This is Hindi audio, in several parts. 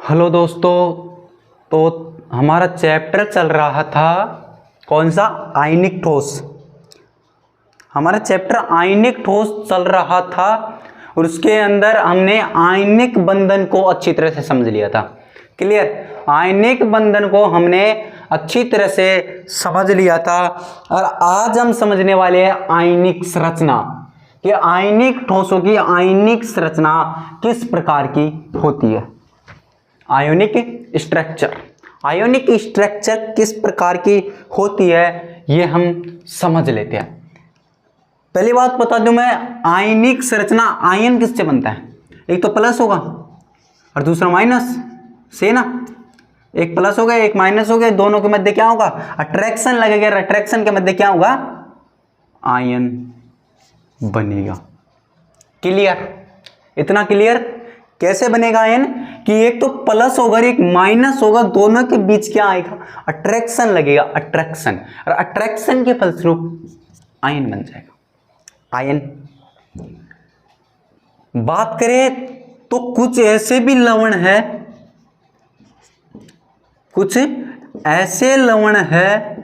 हेलो दोस्तों। तो हमारा चैप्टर चल रहा था कौन सा, आयनिक ठोस। हमारा चैप्टर आयनिक ठोस चल रहा था और उसके अंदर हमने आयनिक बंधन को अच्छी तरह से समझ लिया था। क्लियर? आयनिक बंधन को हमने अच्छी तरह से समझ लिया था और आज हम समझने वाले हैं आयनिक संरचना कि आयनिक ठोसों की आयनिक संरचना किस प्रकार की होती है। आयोनिक स्ट्रक्चर, आयोनिक स्ट्रक्चर किस प्रकार की होती है ये हम समझ लेते हैं। पहली बात बता दूं मैं, आयनिक संरचना, आयन किससे बनता है? एक तो प्लस होगा और दूसरा माइनस से ना। एक प्लस हो गया एक माइनस हो गया, दोनों के मध्य क्या होगा? अट्रैक्शन लगेगा। अट्रैक्शन के मध्य क्या होगा? आयन बनेगा। क्लियर? इतना क्लियर? कैसे बनेगा आयन? कि एक तो प्लस होगा एक माइनस होगा, दोनों के बीच क्या आएगा? अट्रैक्शन लगेगा। अट्रैक्शन, और अट्रैक्शन के फलस्वरूप आयन बन जाएगा। आयन बात करें तो कुछ ऐसे भी लवण है, कुछ ऐसे लवण है,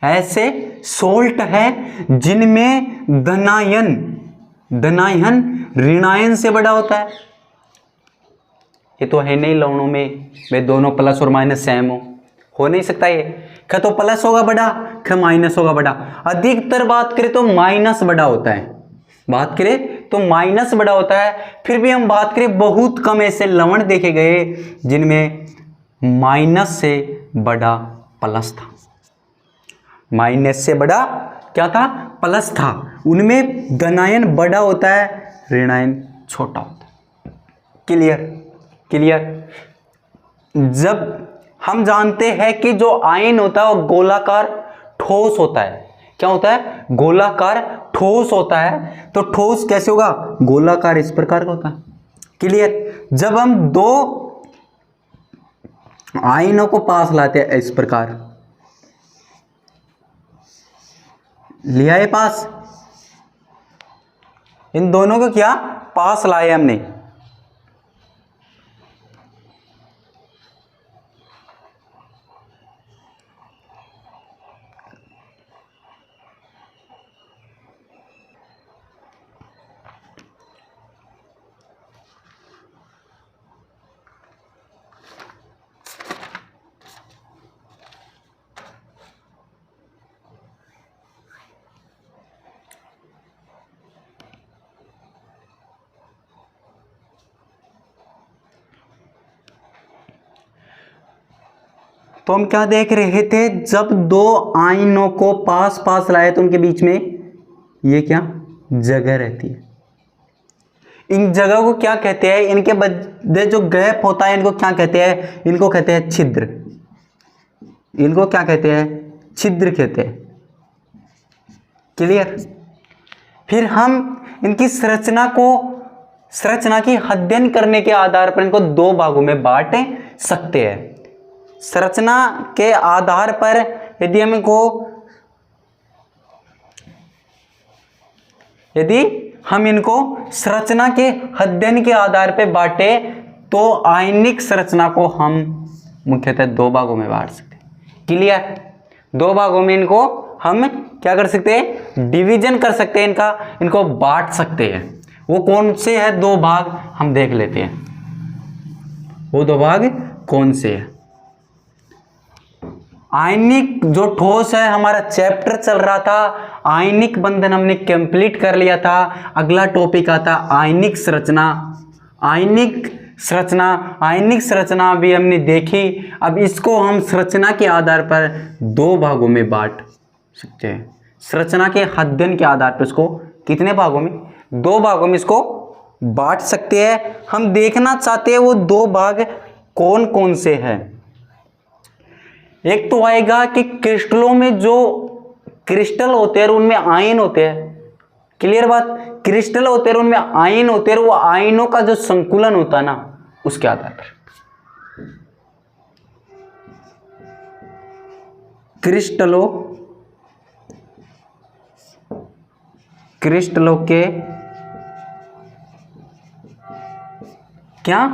ऐसे सोल्ट है जिनमें धनायन ऋणायन से बड़ा होता है। ये तो है नहीं लवणों में वे दोनों प्लस और माइनस सेम हो नहीं सकता। ये क्या तो प्लस होगा बड़ा, क्या माइनस होगा बड़ा। अधिकतर बात करें तो माइनस बड़ा होता है, बात करें तो माइनस बड़ा होता है। फिर भी हम बात करें, बहुत कम ऐसे लवण देखे गए जिनमें माइनस से बड़ा प्लस था। माइनस से बड़ा क्या था? प्लस था। उनमें धनायन बड़ा होता है, ऋणायन छोटा होता है। क्लियर? क्लियर? जब हम जानते हैं कि जो आयन होता है वो गोलाकार ठोस होता है। क्या होता है? गोलाकार ठोस होता है। तो ठोस कैसे होगा? गोलाकार इस प्रकार का होता है। क्लियर? जब हम दो आयनों को पास लाते हैं इस प्रकार, लिया है पास, इन दोनों को क्या पास लाए हमने, तो हम क्या देख रहे थे? जब दो आयनों को पास पास लाए तो उनके बीच में ये क्या जगह रहती है। इन जगह को क्या कहते हैं? इनके मध्य जो गैप होता है इनको क्या कहते हैं? इनको कहते हैं छिद्र। इनको क्या कहते हैं? छिद्र कहते हैं। क्लियर? फिर हम इनकी संरचना की अध्ययन करने के आधार पर इनको दो भागों में बांट सकते हैं। संरचना के आधार पर यदि हम इनको संरचना के अध्ययन के आधार पर बांटे तो आयनिक संरचना को हम मुख्यतः दो भागों में बांट सकते हैं। क्लियर? दो भागों में इनको हम क्या कर सकते हैं? डिवीजन कर सकते हैं, इनको बांट सकते हैं। वो कौन से है दो भाग? हम देख लेते हैं वो दो भाग कौन से है। आयनिक जो ठोस है, हमारा चैप्टर चल रहा था आयनिक बंधन, हमने कंप्लीट कर लिया था। अगला टॉपिक आता आयनिक संरचना। आयनिक संरचना भी हमने देखी। अब इसको हम संरचना के आधार पर दो भागों में बांट सकते हैं। संरचना के अध्ययन के आधार पर इसको कितने भागों में? दो भागों में इसको बांट सकते हैं। हम देखना चाहते हैं वो दो भाग कौन कौन से हैं। एक तो आएगा कि क्रिस्टलों में जो क्रिस्टल होते हैं उनमें आयन होते हैं। क्लियर बात? क्रिस्टल होते हैं उनमें आयन होते हैं, वो आयनों का जो संकुलन होता है ना उसके आधार पर क्रिस्टलों के क्या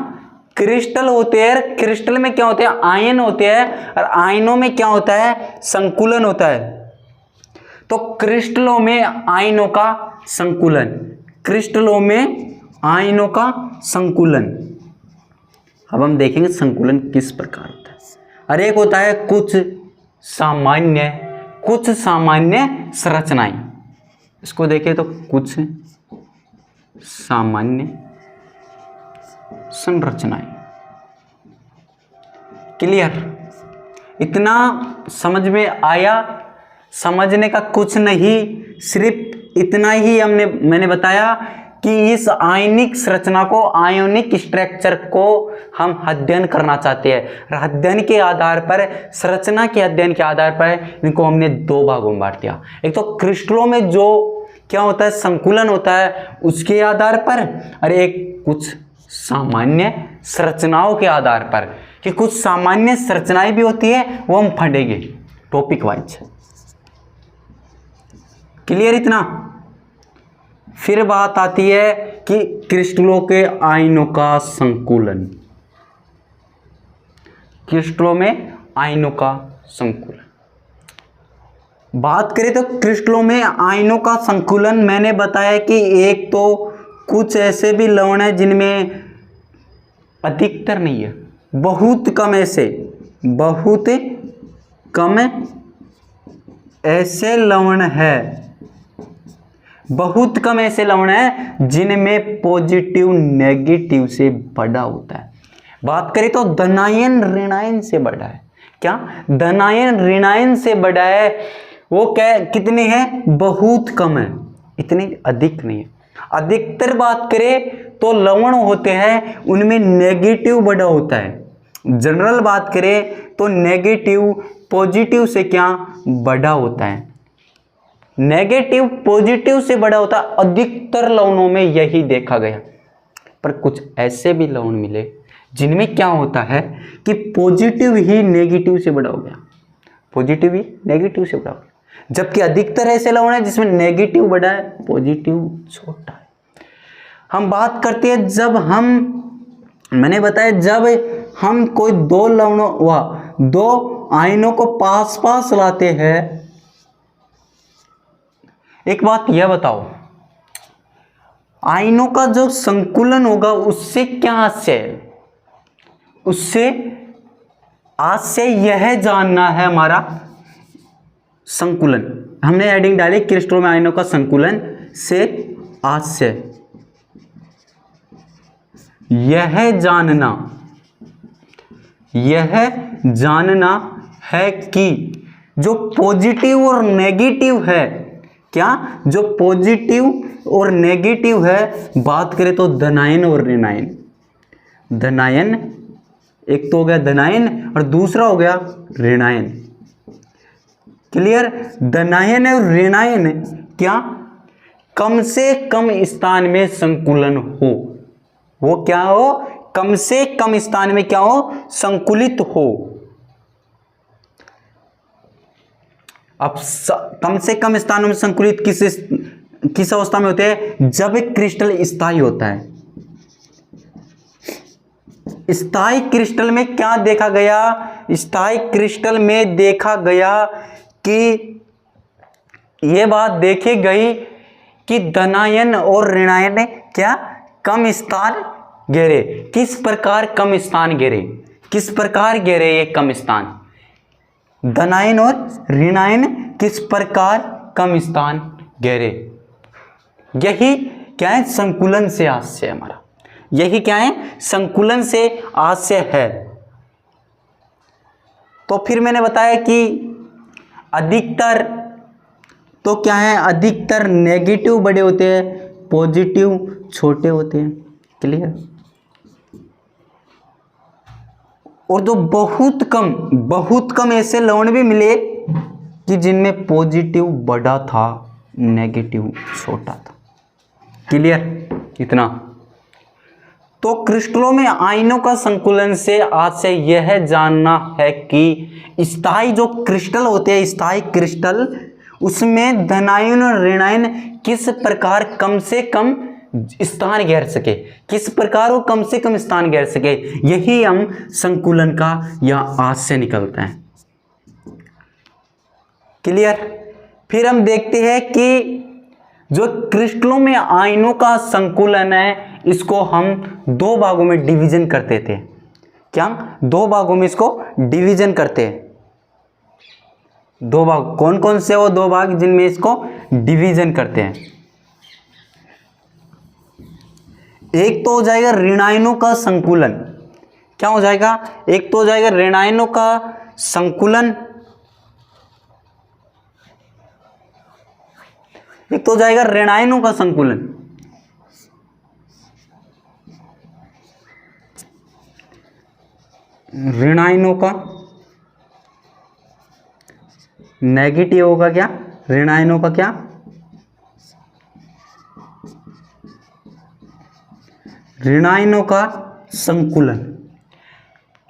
क्रिस्टल होते हैं, क्रिस्टल में क्या होते हैं, आयन होते हैं, और आयनों में क्या होता है, संकुलन होता है। तो क्रिस्टलों में आयनों का संकुलन, क्रिस्टलों में आयनों का संकुलन। अब हम देखेंगे संकुलन किस प्रकार होता है। और एक होता है कुछ सामान्य संरचनाएं। इसको देखें तो कुछ सामान्य संरचनाएं। क्लियर? इतना समझ में आया? समझने का कुछ नहीं, सिर्फ इतना ही मैंने बताया कि इस आयनिक संरचना को, आयोनिक स्ट्रक्चर को हम अध्ययन करना चाहते हैं। अध्ययन के आधार पर, संरचना के अध्ययन के आधार पर इनको हमने दो भागों में बांट दिया। एक तो क्रिस्टलों में जो क्या होता है, संकुलन होता है, उसके आधार पर, और एक कुछ सामान्य संरचनाओं के आधार पर, कि कुछ सामान्य संरचनाएं भी होती है, वो हम पढ़ेंगे टॉपिक वाइज। क्लियर इतना? फिर बात आती है कि क्रिस्टलों के आयनों का संकुलन। क्रिस्टलों में आयनों का संकुलन बात करें तो क्रिस्टलों में आयनों का संकुलन मैंने बताया कि एक तो कुछ ऐसे भी लवण है जिनमें, अधिकतर नहीं है, बहुत कम ऐसे लवण है, बहुत कम ऐसे लवण है जिनमें पॉजिटिव नेगेटिव से बड़ा होता है। बात करें तो धनायन ऋणायन से बड़ा है। क्या? धनायन ऋणायन से बड़ा है। वो कितने हैं? बहुत कम है, इतने अधिक नहीं है। अधिकतर बात करें तो लवण होते हैं उनमें नेगेटिव बड़ा होता है। जनरल बात करें तो नेगेटिव पॉजिटिव से क्या बड़ा होता है, नेगेटिव पॉजिटिव से बड़ा होता है। अधिकतर लवणों में यही देखा गया, पर कुछ ऐसे भी लवण मिले जिनमें क्या होता है कि पॉजिटिव ही नेगेटिव से बड़ा हो गया, पॉजिटिव ही नेगेटिव से बड़ा हो गया। जबकि अधिकतर ऐसे लवण है जिसमें नेगेटिव बड़ा है, पॉजिटिव छोटा है। हम बात करते हैं जब मैंने बताया जब हम कोई दो आयनों को पास पास लाते हैं। एक बात यह बताओ, आयनों का जो संकुलन होगा उससे क्या आशय है? उससे आशय यह जानना है हमारा संकुलन। हमने हेडिंग डाली क्रिस्टलों में आयनों का संकुलन से आशय यह जानना है कि जो पॉजिटिव और नेगेटिव है, क्या जो पॉजिटिव और नेगेटिव है, बात करें तो धनायन और ऋणायन। धनायन एक तो हो गया धनायन और दूसरा हो गया ऋणायन। क्लियर? धनायन और ऋणायन क्या कम से कम स्थान में संकुलन हो, वो क्या हो, कम से कम स्थान में क्या हो, संकुलित हो। अब कम से कम स्थानों में संकुलित किस अवस्था में होते हैं? जब एक क्रिस्टल स्थायी होता है। स्थायी क्रिस्टल में क्या देखा गया? स्थायी क्रिस्टल में देखा गया कि यह बात देखी गई कि धनायन और ऋणायन क्या कम स्थान घेरे। किस प्रकार कम स्थान घेरे? किस प्रकार घेरे ये कम स्थान? धनायन और ऋणायन किस प्रकार कम स्थान घेरे? यही क्या है? संकुलन से आशय हमारा, यही क्या है? संकुलन से आशय है। तो फिर मैंने बताया कि अधिकतर तो क्या है, अधिकतर नेगेटिव बड़े होते हैं, पॉजिटिव छोटे होते हैं। क्लियर? और तो बहुत कम ऐसे लवण भी मिले कि जिनमें पॉजिटिव बड़ा था, नेगेटिव छोटा था। क्लियर? इतना। तो क्रिस्टलों में आयनों का संकुलन से आशय यह जानना है कि स्थायी जो क्रिस्टल होते हैं, स्थायी क्रिस्टल, उसमें धनायन और ऋणायन किस प्रकार कम से कम स्थान घेर सके, किस प्रकार वो कम से कम स्थान घेर सके, यही हम संकुलन का या आज से निकलता है। क्लियर। फिर हम देखते हैं कि जो क्रिस्टलों में आयनों का संकुलन है, इसको हम दो भागों में डिवीजन करते थे। क्या? दो भागों में इसको डिवीजन करते हैं। दो भाग कौन कौन से? वो दो भाग जिनमें इसको डिवीजन करते हैं। एक तो हो जाएगा ऋणायनों का संकुलन। क्या हो जाएगा? एक तो हो जाएगा ऋणायनों का संकुलन, एक तो हो जाएगा ऋणायनों का संकुलन। ऋणायनों का नेगेटिव होगा क्या? ऋणायनों का क्या? ऋणायनों का संकुलन।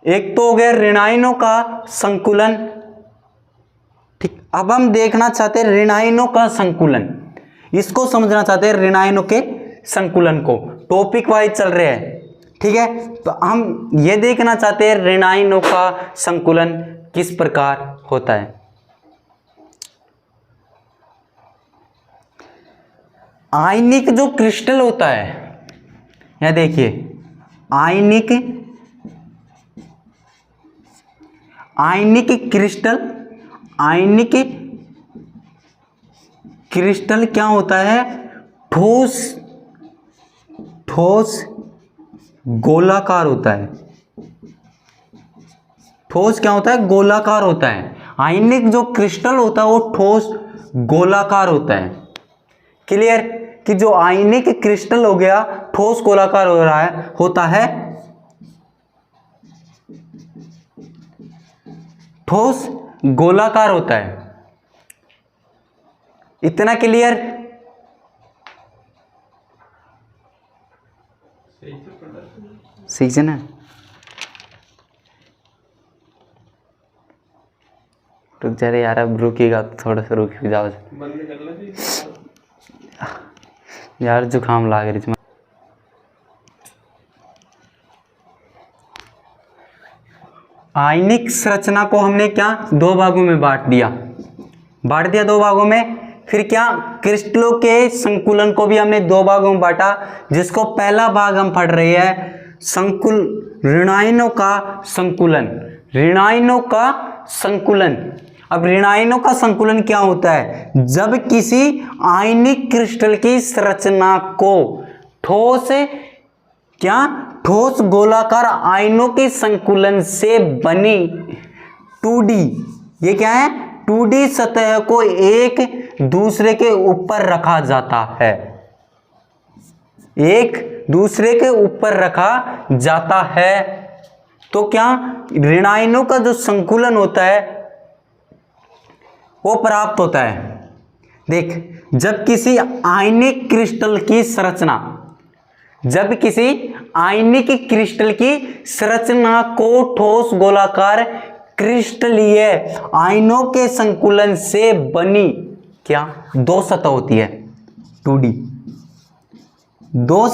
एक तो हो गया ऋणायनों का संकुलन। ठीक, अब हम देखना चाहते हैं ऋणायनों का संकुलन, इसको समझना चाहते हैं ऋणायनों के संकुलन को। टॉपिक वाइज चल रहे हैं, ठीक है। तो हम ये देखना चाहते हैं ऋणायनों का संकुलन किस प्रकार होता है। आयनिक जो क्रिस्टल होता है, यह देखिए आयनिक क्रिस्टल, आयनिक क्रिस्टल क्या होता है? ठोस गोलाकार होता है। ठोस क्या होता है? गोलाकार होता है। आयनिक जो क्रिस्टल होता है वो ठोस गोलाकार होता है। क्लियर कि जो आयनिक क्रिस्टल हो गया ठोस गोलाकार हो रहा है, होता है, ठोस गोलाकार होता है। इतना क्लियर? सही से ना? रुक जा रे यार, अब रुकेगा तो थोड़ा सा रुक जाओ यार, जुकाम लाग रही। आयनिक संरचना को हमने क्या दो भागों में बांट दिया दो भागों में। फिर क्या क्रिस्टलों के संकुलन को भी हमने दो भागों में बांटा, जिसको पहला भाग हम पढ़ रहे हैं ऋणायनों का संकुलन। ऋणायनों का संकुलन। अब ऋणायनों का संकुलन क्या होता है? जब किसी आयनिक क्रिस्टल की संरचना को ठोस गोलाकार आयनों के संकुलन से बनी 2D, ये क्या है? 2D सतह को एक दूसरे के ऊपर रखा जाता है, एक दूसरे के ऊपर रखा जाता है। तो क्या ऋणायनों का जो संकुलन होता है वो प्राप्त होता है। देख, जब किसी आयनिक क्रिस्टल की संरचना को ठोस गोलाकार क्रिस्टलीय आयनों के संकुलन से बनी क्या दो सतह होती है 2D। दो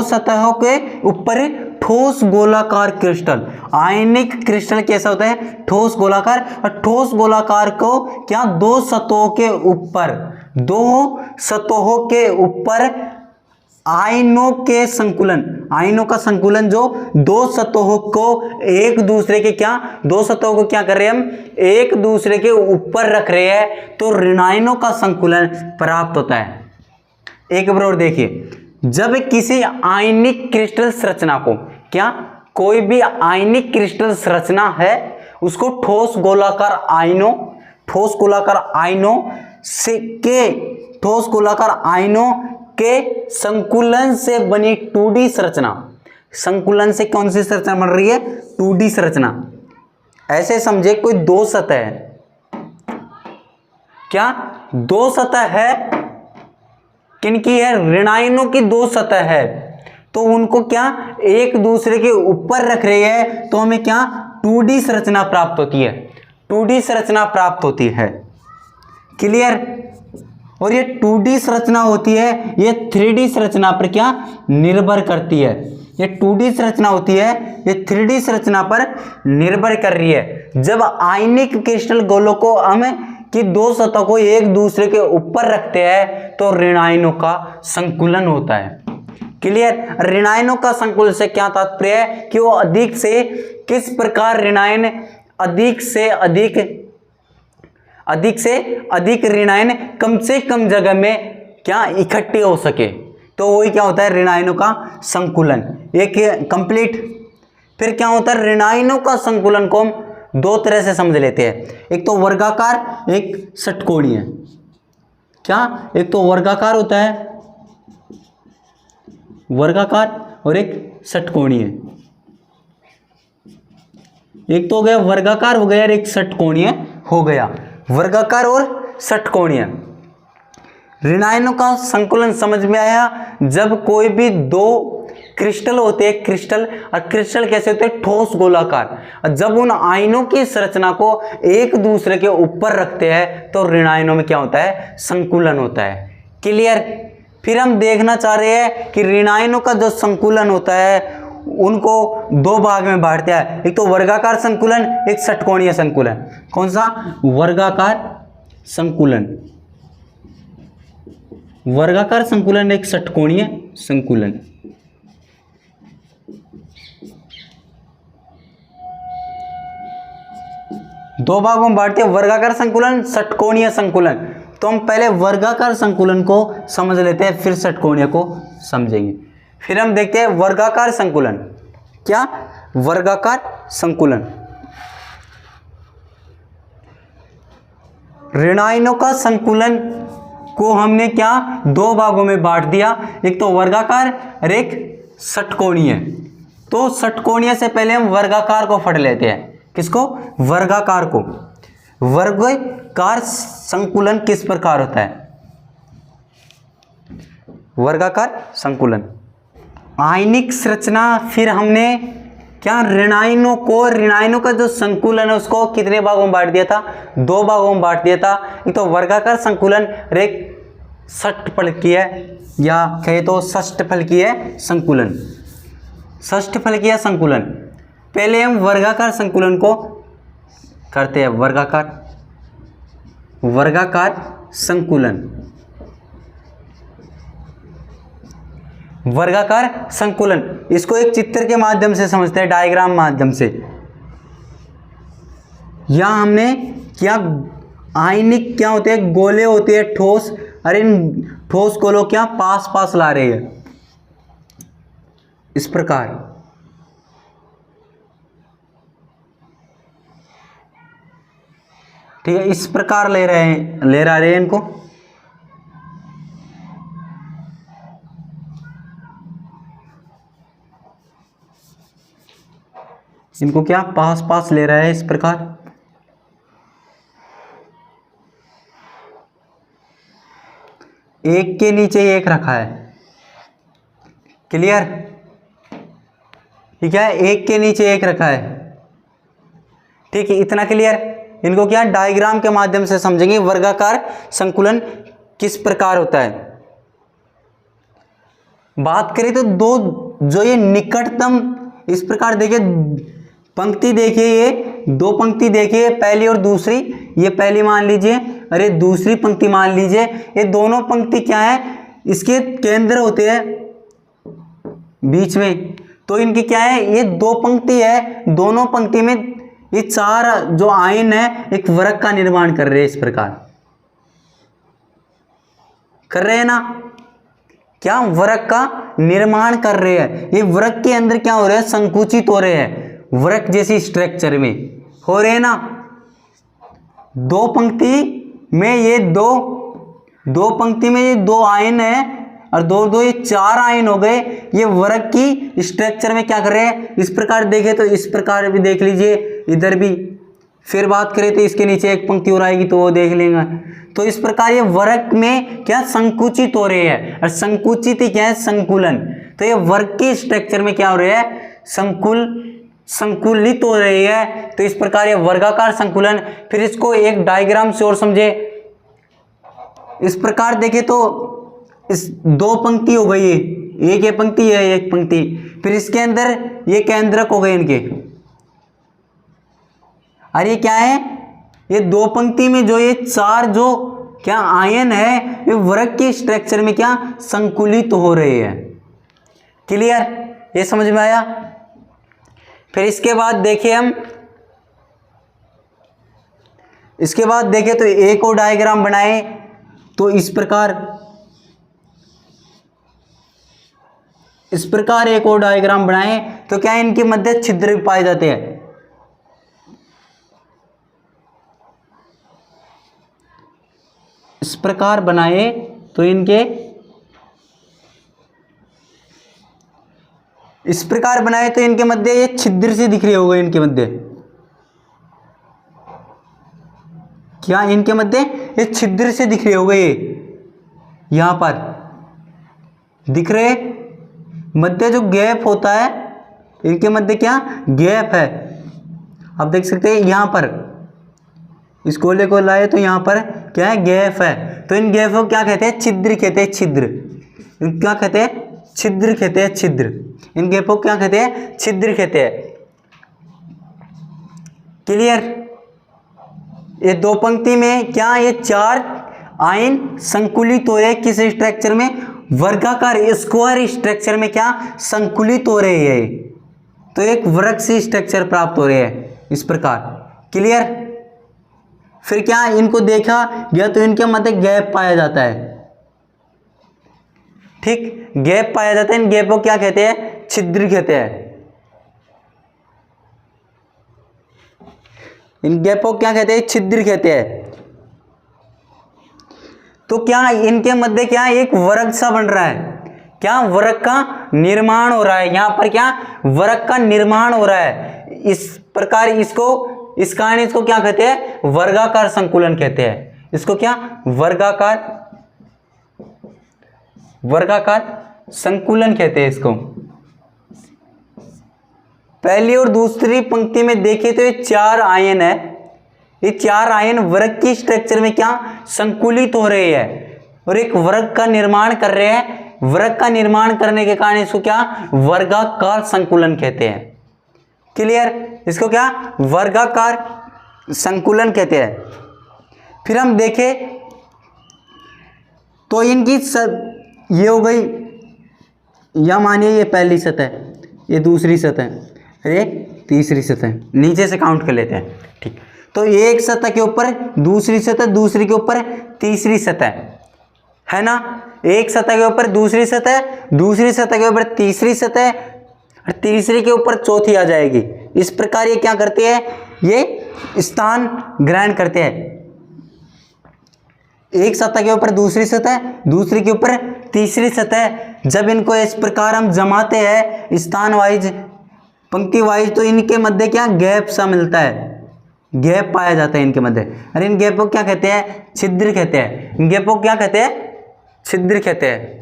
सतहों के ऊपर ठोस गोलाकार क्रिस्टल, आयनिक क्रिस्टल कैसा होता है? ठोस गोलाकार। और ठोस गोलाकार को क्या दो सतहों के ऊपर आयनों का संकुलन जो दो सतहों को क्या कर रहे हैं? हम एक दूसरे के ऊपर रख रहे हैं, तो ऋणायनों का संकुलन प्राप्त होता है। एक बार और देखिए, जब किसी आयनिक क्रिस्टल संरचना को कोई भी आयनिक क्रिस्टल संरचना है उसको ठोस गोलाकार आयनों के संकुलन से बनी 2D संरचना। संकुलन से कौन सी संरचना बन रही है? 2D संरचना। ऐसे समझे कोई दो सतह है, क्या दो सतह है? किनकी है? ऋणायनों की दो सतह है, तो उनको क्या एक दूसरे के ऊपर रख रहे हैं, तो हमें क्या 2D संरचना प्राप्त होती है। 2D संरचना प्राप्त होती है। क्लियर? और ये 2D संरचना होती है, ये 3D संरचना पर क्या निर्भर करती है। ये 2D संरचना होती है, ये 3D संरचना पर निर्भर कर रही है। जब आयनिक क्रिस्टल गोलों को हम की दो सतहों को एक दूसरे के ऊपर रखते हैं तो ऋण आयनों का संकुलन होता है। क्लियर। ऋण आयनों का संकुलन से क्या तात्पर्य है कि वो अधिक से किस प्रकार ऋण आयन अधिक से अधिक ऋण आयन कम से कम जगह में क्या इकट्ठे हो सके, तो वही क्या होता है ऋण आयनों का संकुलन। एक कंप्लीट। फिर क्या होता है ऋण आयनों का संकुलन को हम दो तरह से समझ लेते हैं, एक तो वर्गाकार, एक षटकोणीय। क्या, एक तो वर्गाकार होता है, वर्गाकार, और एक षटकोणीय। एक तो हो गया वर्गाकार हो गया और एक षटकोणीय हो गया। वर्गाकार और षटकोणीय। ऋण आयनों का संकुलन समझ में आया जब कोई भी दो क्रिस्टल होते हैं, क्रिस्टल, और क्रिस्टल कैसे होते हैं ठोस गोलाकार, और जब उन आयनों की संरचना को एक दूसरे के ऊपर रखते हैं तो ऋण आयनों में क्या होता है संकुलन होता है। क्लियर। फिर हम देखना चाह रहे हैं कि ऋण आयनों का जो संकुलन होता है उनको दो भाग में बांटते हैं, एक तो वर्गाकार संकुलन, एक षटकोणीय संकुलन। कौन सा? वर्गाकार संकुलन, वर्गाकार संकुलन, एक षटकोणीय संकुलन। दो भागों में बांटते हैं, वर्गाकार संकुलन, षटकोणीय संकुलन। तो हम पहले वर्गाकार संकुलन को समझ लेते हैं, फिर षटकोणीय को समझेंगे। फिर हम देखते हैं वर्गाकार संकुलन। क्या? वर्गाकार संकुलन। ऋण आयनों का संकुलन को हमने क्या दो भागों में बांट दिया, एक तो वर्गाकार और एक षटकोणीय। तो षटकोणीय से पहले हम वर्गाकार को पढ़ लेते हैं। किसको? वर्गाकार को। वर्गाकार संकुलन किस प्रकार होता है? वर्गाकार संकुलन आयनिक संरचना। फिर हमने क्या ऋण आयनों का जो संकुलन है उसको कितने भागों में बांट दिया था? दो भागों में बांट दिया था। एक तो वर्गाकार संकुलन और एक षटफलकीय या कहे तो षष्ठफलकीय संकुलन। षष्ठफलकीय संकुलन। पहले हम वर्गाकार संकुलन को करते हैं। वर्गाकार संकुलन। वर्गाकार संकुलन इसको एक चित्र के माध्यम से समझते हैं, डायग्राम माध्यम से। यहां हमने क्या आयनिक क्या होते हैं गोले होते हैं ठोस, और इन ठोस गोलों क्या पास पास ला रहे हैं इस प्रकार। ठीक है, इस प्रकार ले रहे हैं इनको। इनको क्या पास पास ले रहा है इस प्रकार। एक के नीचे एक रखा है। क्लियर? ठीक है, एक के नीचे एक रखा है। ठीक है, इतना क्लियर। इनको क्या डायग्राम के माध्यम से समझेंगे वर्गाकार संकुलन किस प्रकार होता है। बात करें तो दो जो ये निकटतम इस प्रकार देखिए, पंक्ति देखिए, ये दो पंक्ति देखिए, पहली और दूसरी। ये पहली मान लीजिए, अरे दूसरी पंक्ति मान लीजिए। ये दोनों पंक्ति क्या है? इसके केंद्र होते हैं बीच में। तो इनकी क्या है? ये दो पंक्ति है, दोनों पंक्ति में ये चार जो आयन है एक वृत्त का निर्माण कर रहे हैं। इस प्रकार कर रहे हैं ना? क्या वृत्त का निर्माण कर रहे हैं। ये वृत्त के अंदर क्या हो रहा है? संकुचित हो रहे हैं, वृत्त जैसी स्ट्रक्चर में हो रहे हैं ना। दो पंक्ति में ये दो पंक्ति में ये दो आयन है, और दो ये चार आयन हो गए। ये वृत्त की स्ट्रक्चर में क्या कर रहे हैं? इस प्रकार देखे तो इस प्रकार भी देख लीजिए, इधर भी। फिर बात करें तो इसके नीचे एक पंक्ति और आएगी तो वो देख लेंगे। तो इस प्रकार ये वृत्त में क्या संकुचित हो रहे हैं, और संकुचित ही क्या है? संकुलन। तो ये वृत्त की स्ट्रक्चर में क्या हो रहा है? संकुलित हो रही है। तो इस प्रकार ये वर्गाकार संकुलन। फिर इसको एक डायग्राम से और समझे। इस प्रकार देखें तो इस दो पंक्ति हो गई है, एक ये पंक्ति है एक पंक्ति, फिर इसके अंदर ये केंद्रक हो गए इनके। और ये क्या है, ये दो पंक्ति में जो ये चार जो क्या आयन है ये वर्ग के स्ट्रक्चर में क्या संकुलित हो रहे हैं। क्लियर, ये समझ में आया। फिर इसके बाद देखिए हम, इसके बाद देखें तो एक और डायग्राम बनाए तो इस प्रकार एक और डायग्राम बनाए तो क्या इनके मध्य छिद्र पाए जाते हैं। इस प्रकार बनाए तो इनके इस प्रकार बनाए तो इनके मध्य ये छिद्र से दिख रहे होगा। इनके मध्य क्या, इनके मध्य ये छिद्र से दिख रहे होगा। ये यहां पर दिख रहे, मध्य जो गैप होता है इनके मध्य क्या गैप है। आप देख सकते हैं यहां पर इस गोले को लाए तो यहां पर क्या है गैप है। तो इन गैप को क्या कहते हैं, छिद्र कहते हैं। छिद्र क्या कहते हैं, छिद्र कहते हैं। छिद्र, इन गैप को क्या कहते हैं, छिद्र कहते हैं। क्लियर। ये दो पंक्ति में क्या ये चार आयन संकुलित हो रहे हैं किस स्ट्रक्चर में, वर्गाकार स्क्वायर स्ट्रक्चर में क्या संकुलित हो रहे हैं। तो एक वर्ग से स्ट्रक्चर प्राप्त हो रहे हैं इस प्रकार। क्लियर। फिर क्या इनको देखा गया तो इनके मध्य गैप पाया जाता है। ठीक, गैप पाया जाता है। इन गैप को क्या कहते हैं, छिद्र कहते हैं। इन गैप को क्या कहते हैं, छिद्र कहते हैं। तो क्या इनके मध्य क्या एक वर्ग सा बन रहा है, क्या वर्ग का निर्माण हो रहा है। यहां पर क्या वर्ग का निर्माण हो रहा है। इस प्रकार इसको इस कारण इसको क्या कहते हैं, वर्गाकार संकुलन कहते हैं। इसको क्या वर्गाकार संकुलन कहते हैं इसको। पहली और दूसरी पंक्ति में देखें तो ये चार आयन है, ये चार आयन वर्ग की स्ट्रक्चर में क्या संकुलित हो रहे हैं और एक वर्ग का निर्माण कर रहे हैं। वर्ग का निर्माण करने के कारण इसको क्या वर्गाकार संकुलन कहते हैं। क्लियर। इसको क्या वर्गाकार संकुलन कहते हैं। फिर हम देखें तो इनकी ये हो गई, या मानिए ये पहली सतह, ये दूसरी सतह, ये तीसरी सतह, नीचे से काउंट कर लेते हैं। ठीक, तो एक सतह के ऊपर दूसरी सतह, दूसरी के ऊपर तीसरी सतह है ना। एक सतह के ऊपर दूसरी सतह, दूसरी सतह के ऊपर तीसरी सतह और तीसरी के ऊपर चौथी आ जाएगी। इस प्रकार ये क्या करते हैं, ये स्थान ग्रहण करते हैं। एक सतह के ऊपर दूसरी सतह, दूसरी के ऊपर तीसरी सतह, जब इनको इस प्रकार हम जमाते हैं स्थान वाइज, पंक्ति वाइज, तो इनके मध्य क्या गैप सा मिलता है, गैप पाया जाता है इनके मध्य। और इन गैप को क्या कहते हैं, छिद्र कहते हैं। इन गैप को क्या कहते हैं, छिद्र कहते हैं।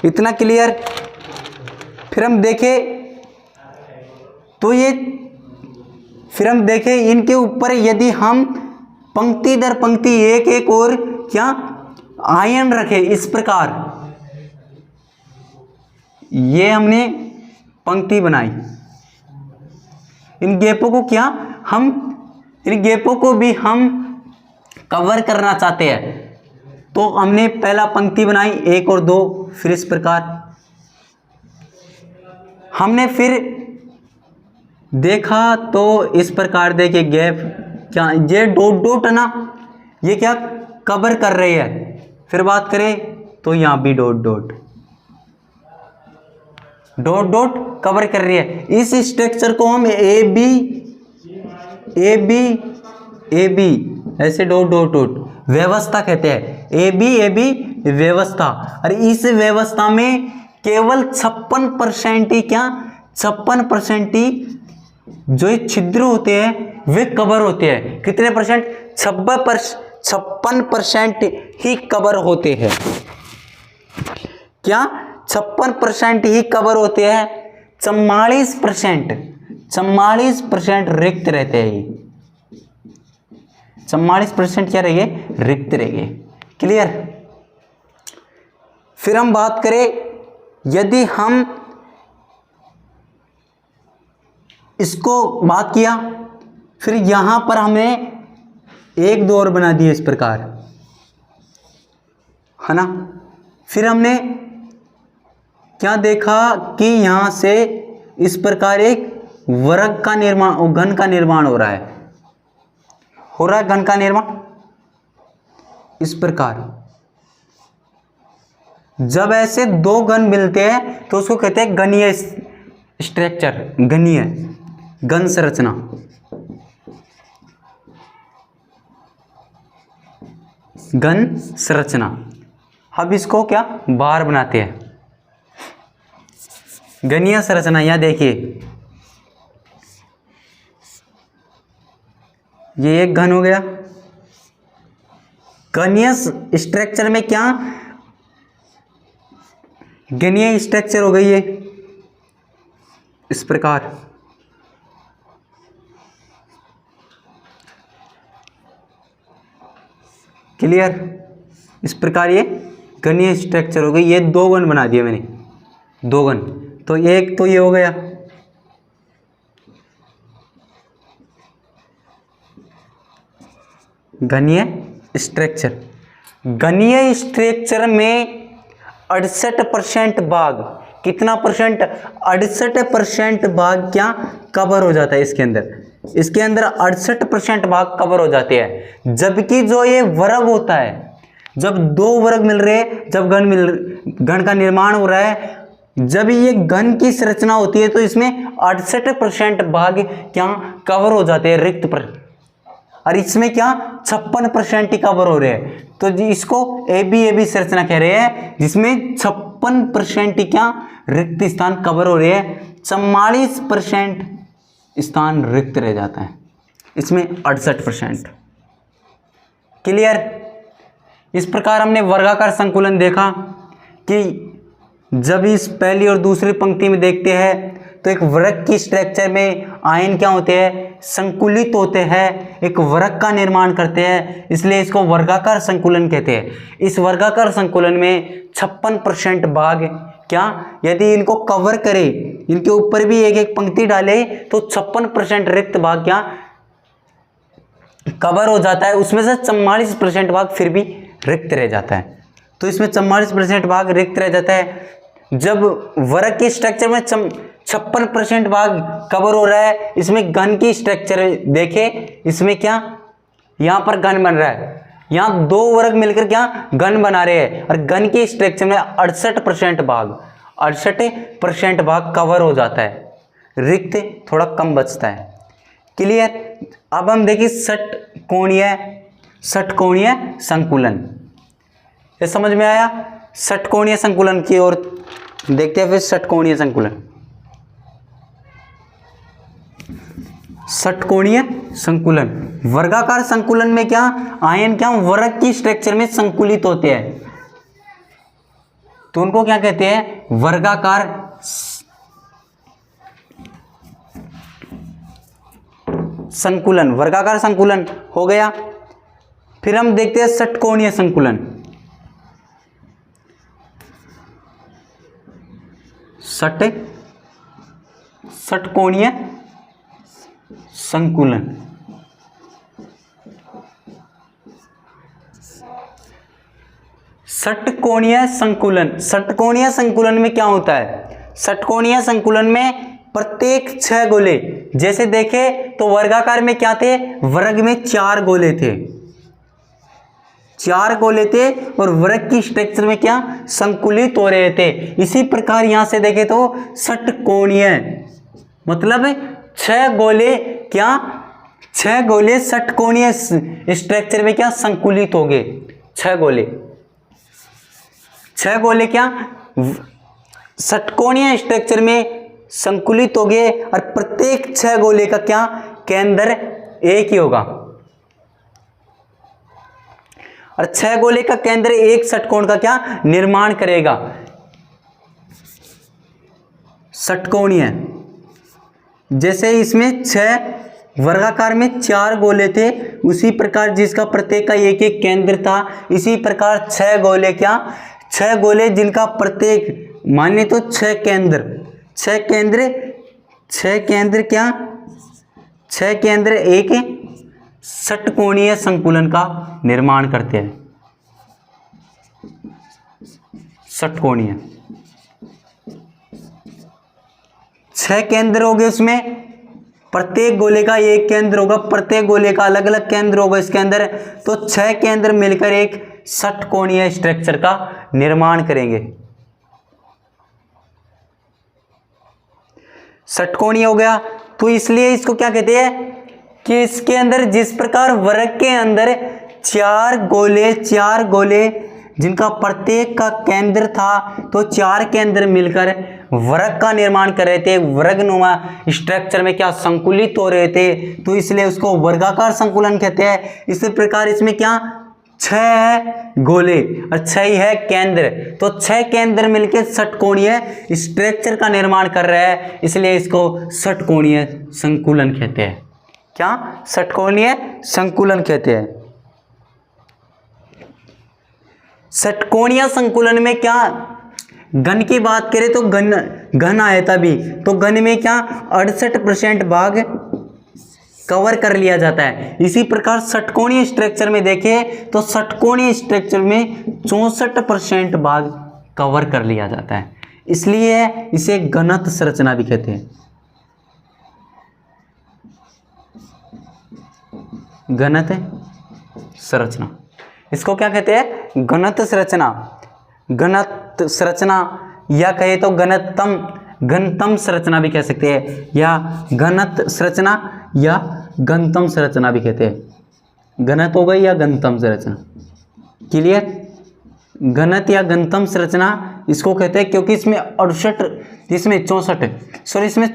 इतना क्लियर। फिर हम देखें तो ये, फिर हम देखें इनके ऊपर यदि हम पंक्ति दर पंक्ति एक एक और क्या आयन रखे इस प्रकार, ये हमने पंक्ति बनाई। इन गैपों को क्या हम, इन गैपों को भी हम कवर करना चाहते हैं, तो हमने पहला पंक्ति बनाई एक और दो, फिर इस प्रकार हमने फिर देखा तो इस प्रकार देखे गैप क्या, ये डॉट डॉट है ना, ये क्या कवर कर रही है। फिर बात करें तो यहां भी dot dot dot dot cover कर रही है। इस स्ट्रक्चर को हम ए बी ऐसे डॉट डॉट डॉट व्यवस्था कहते हैं। ए बी व्यवस्था। और इस व्यवस्था में केवल 56% ही क्या, 56% ही जो ये छिद्र होते हैं वे कवर होते हैं। कितने परसेंट, 56% ही कवर होते हैं। क्या 56% ही कवर होते हैं। 44% रिक्त रहते हैं। ये 44% क्या रहेंगे, रिक्त रहेंगे। क्लियर। फिर हम बात करें, यदि हम इसको बात किया, फिर यहां पर हमने एक दो और बना दिए इस प्रकार, है ना। फिर हमने क्या देखा कि यहां से इस प्रकार एक वर्ग का निर्माण, घन का निर्माण हो रहा है, घन का निर्माण इस प्रकार। जब ऐसे दो घन मिलते हैं तो उसको कहते हैं घनीय स्ट्रक्चर, घनीय घन संरचना। घन संरचना। अब इसको क्या बाहर बनाते हैं, घनीय संरचना। यहां देखिए, ये एक घन हो गया। घनीय स्ट्रक्चर में क्या, घनीय स्ट्रक्चर हो गई है इस प्रकार। क्लियर। इस प्रकार ये घनीय स्ट्रक्चर हो गई। ये दो घन बना दिए मैंने, दो घन। तो एक तो ये हो गया, घनीय स्ट्रक्चर। घनीय स्ट्रक्चर में 68% भाग, कितना परसेंट, 68% भाग क्या कवर हो जाता है इसके अंदर। इसके अंदर 68% भाग कवर हो जाते हैं। जबकि जो ये वर्ग होता है, जब दो वर्ग मिल रहे हैं, जब घन का निर्माण हो रहा है, जब ये घन की संरचना होती है, तो इसमें 68% भाग क्या कवर हो जाते हैं, रिक्त पर। और इसमें क्या 56% ही कवर हो रहे हैं। तो जी इसको ए बी संरचना कह रहे हैं, जिसमें 56% ही क्या रिक्त स्थान कवर हो रहे हैं, 44% स्थान रिक्त रह जाता है, इसमें 68%। क्लियर। इस प्रकार हमने वर्गाकार संकुलन देखा कि जब इस पहली और दूसरी पंक्ति में देखते हैं तो एक वृक्क की स्ट्रक्चर में आयन क्या होते हैं, संकुलित होते हैं, एक वृक्क का निर्माण करते हैं, इसलिए इसको वर्गाकार संकुलन कहते हैं। इस वर्गाकार संकुलन में 56% भाग क्या, यदि इनको कवर करें, इनके ऊपर भी एक एक पंक्ति डाले, तो 56% रिक्त भाग क्या कवर हो जाता है। उसमें से 44% भाग फिर भी रिक्त रह जाता है। तो इसमें 44% भाग रिक्त रह जाता है। जब वर्ग के स्ट्रक्चर में 56% भाग कवर हो रहा है, इसमें घन की स्ट्रक्चर देखे, इसमें क्या यहां पर घन बन रहा है, यहां दो वर्ग मिलकर क्या घन बना रहे हैं, और घन के स्ट्रक्चर में 68% भाग कवर हो जाता है, रिक्त थोड़ा कम बचता है। क्लियर। अब हम देखिए षटकोणीय संकुलन, ये समझ में आया। षटकोणीय संकुलन की ओर देखते हैं। फिर षटकोणीय संकुलन, षटकोणीय संकुलन। वर्गाकार संकुलन में क्या आयन क्या वर्ग की स्ट्रक्चर में संकुलित होते हैं, तो उनको क्या कहते हैं, वर्गाकार संकुलन। वर्गाकार संकुलन हो गया। फिर हम देखते हैं षटकोणीय संकुलन। षटकोणीय संकुलन। षटकोणीय संकुलन, षटकोणीय संकुलन में क्या होता है, षटकोणीय संकुलन में प्रत्येक 6 गोले, जैसे देखे तो वर्गाकार में क्या थे, वर्ग में 4 गोले थे, 4 गोले थे, और वर्ग की स्ट्रक्चर में क्या संकुलित हो रहे थे। इसी प्रकार यहां से देखे तो षटकोणीय मतलब 6 गोले क्या, 6 गोले षटकोणीय स्ट्रक्चर में क्या संकुलित हो गए। 6 गोले क्या षटकोणीय स्ट्रक्चर में संकुलित हो गए, और प्रत्येक 6 गोले का क्या केंद्र एक ही होगा, और 6 गोले का केंद्र एक षटकोण का क्या निर्माण करेगा। षटकोणीय। जैसे इसमें 6 वर्गाकार में 4 गोले थे, उसी प्रकार जिसका प्रत्येक का एक एक केंद्र था, इसी प्रकार 6 गोले क्या, 6 गोले जिनका प्रत्येक माने तो 6 केंद्र, 6 केंद्र, 6 केंद्र क्या, 6 केंद्र एक षटकोणीय संकुलन का निर्माण करते हैं। षटकोणीय 6 केंद्र हो गए, उसमें प्रत्येक गोले का एक केंद्र होगा, प्रत्येक गोले का अलग अलग केंद्र होगा इसके अंदर, तो 6 केंद्र मिलकर एक षटकोणीय स्ट्रक्चर का निर्माण करेंगे। षटकोणीय हो गया, तो इसलिए इसको क्या कहते हैं कि इसके अंदर जिस प्रकार वर्ग के अंदर 4 गोले जिनका प्रत्येक का केंद्र था, तो 4 केंद्र मिलकर वर्ग का निर्माण कर रहे थे, वर्गनुमा स्ट्रक्चर में क्या संकुलित हो रहे थे, तो इसलिए उसको वर्गाकार संकुलन कहते हैं। इसी प्रकार इसमें क्या 6 है गोले और 6 ही है केंद्र, तो 6 केंद्र मिलकर षटकोणीय स्ट्रक्चर का निर्माण कर रहे हैं, इसलिए इसको षटकोणीय संकुलन कहते हैं। क्या, षटकोणीय संकुलन कहते हैं। षटकोणीय संकुलन में क्या, घन की बात करें तो घन आया था भी, तो घन में क्या 68% भाग कवर कर लिया जाता है। इसी प्रकार षटकोणीय स्ट्रक्चर में देखें तो षटकोणीय स्ट्रक्चर में 64% भाग कवर कर लिया जाता है, इसलिए इसे घनत्व संरचना भी कहते हैं। घनत्व संरचना, इसको क्या कहते हैं, घनत्व संरचना। घनत्व संरचना या कहे तो घनत्म संरचना भी कह सकते हैं, या घनत्व संरचना या घनत्म संरचना भी कहते हैं। घनत्व हो गई या घनत्म संरचना, क्लियर। घनत्व या घनत्म संरचना इसको कहते हैं क्योंकि इसमें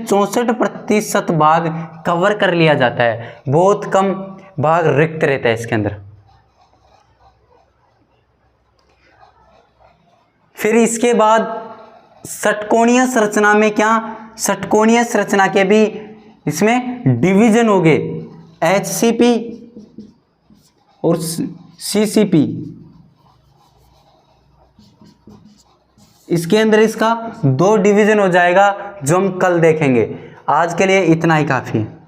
64% भाग कवर कर लिया जाता है, बहुत कम भाग रिक्त रहता है इसके अंदर। फिर इसके बाद षटकोणीय संरचना में क्या, षटकोणीय संरचना के भी इसमें डिवीजन हो गए, HCP और CCP। इसके अंदर इसका 2 डिवीजन हो जाएगा, जो हम कल देखेंगे। आज के लिए इतना ही काफ़ी है।